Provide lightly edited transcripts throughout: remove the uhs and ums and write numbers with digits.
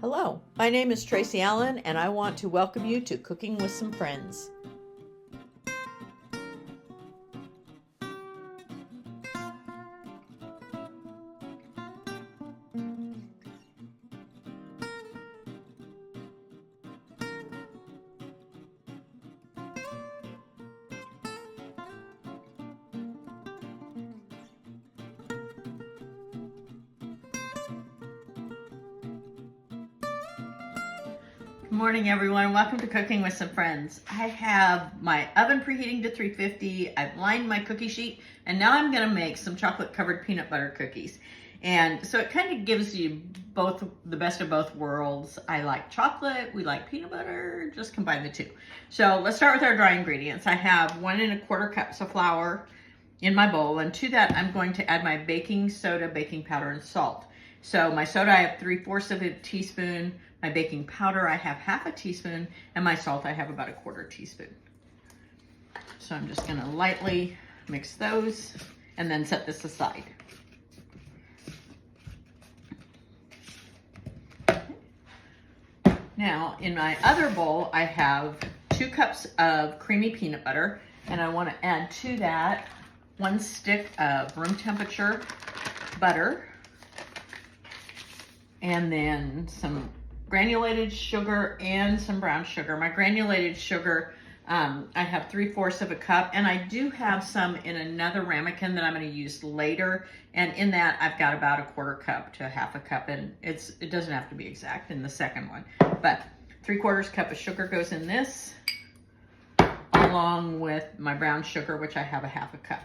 Hello, my name is Tracy Allen and I want to welcome you to Cooking with Some Friends. Good morning everyone, welcome to Cooking with Some Friends. I have my oven preheating to 350, I've lined my cookie sheet, and now I'm going to make some chocolate covered peanut butter cookies. And so it kind of gives you both the best of both worlds. I like chocolate, we like peanut butter, just combine the two. So let's start with our dry ingredients. I have 1 1/4 cups of flour in my bowl, and to that I'm going to add my baking soda, baking powder, and salt. So my soda I have 3/4 of a teaspoon, my baking powder I have 1/2 teaspoon, and my salt I have about 1/4 teaspoon. So I'm just gonna lightly mix those and then set this aside. Now in my other bowl I have 2 cups of creamy peanut butter, and I want to add to that 1 stick of room temperature butter, and then some granulated sugar and some brown sugar. My granulated sugar, I have 3/4 of a cup, and I do have some in another ramekin that I'm going to use later, and in that I've got about 1/4 cup to 1/2 cup, and it doesn't have to be exact in the second one, but 3/4 cup of sugar goes in this, along with my brown sugar, which I have 1/2 cup.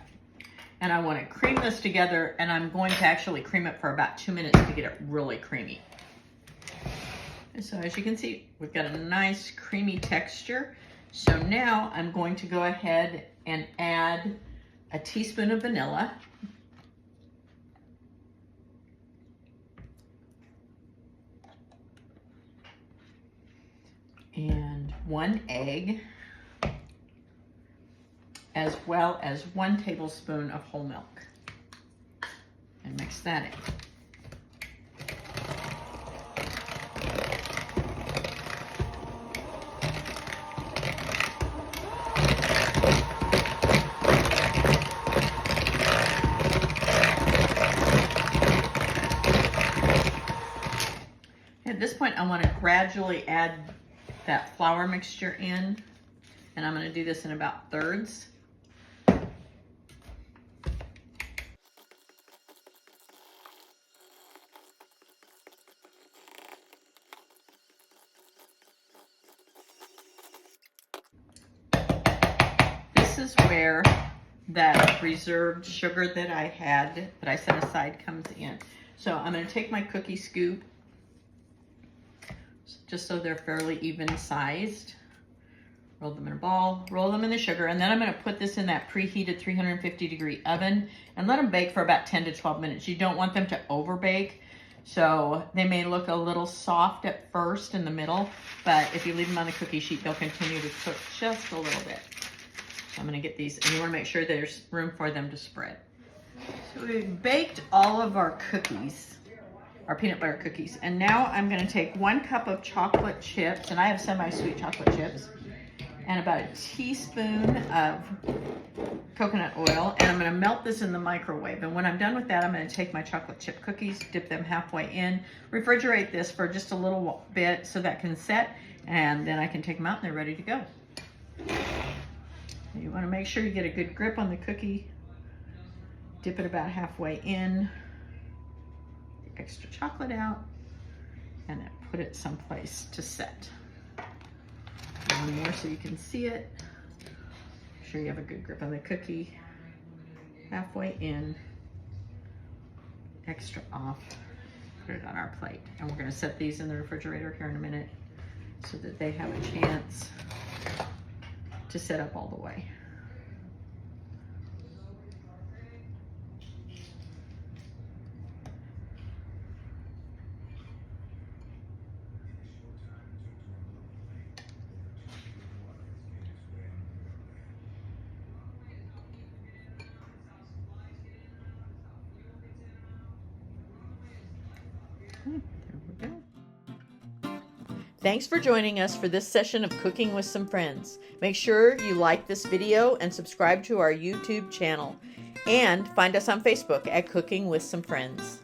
And I want to cream this together, and I'm going to actually cream it for about 2 minutes to get it really creamy. And so as you can see, we've got a nice creamy texture. So now I'm going to go ahead and add a teaspoon of vanilla. And 1 egg, as well as 1 tablespoon of whole milk. And mix that in. At this point, I want to gradually add that flour mixture in, and I'm going to do this in about thirds. This is where that reserved sugar that I had, that I set aside, comes in. So I'm going to take my cookie scoop, just so they're fairly even sized. Roll them in a ball, roll them in the sugar, and then I'm going to put this in that preheated 350-degree oven and let them bake for about 10 to 12 minutes. You don't want them to over bake, so they may look a little soft at first in the middle, but if you leave them on the cookie sheet, they'll continue to cook just a little bit. So I'm going to get these, and you want to make sure there's room for them to spread. So we've baked all of our cookies, our peanut butter cookies, and now I'm going to take 1 cup of chocolate chips, and I have semi-sweet chocolate chips, and about 1 teaspoon of coconut oil, and I'm going to melt this in the microwave. And when I'm done with that, I'm going to take my chocolate chip cookies, dip them halfway in, refrigerate this for just a little bit so that can set, and then I can take them out and they're ready to go. You want to make sure you get a good grip on the cookie, dip it about halfway in, the extra chocolate out, and then put it someplace to set. One more so you can see it. Make sure you have a good grip on the cookie. Halfway in, extra off, put it on our plate. And we're going to set these in the refrigerator here in a minute so that they have a chance to set up all the way. There we go. Thanks for joining us for this session of Cooking with Some Friends. Make sure you like this video and subscribe to our YouTube channel. And find us on Facebook at Cooking with Some Friends.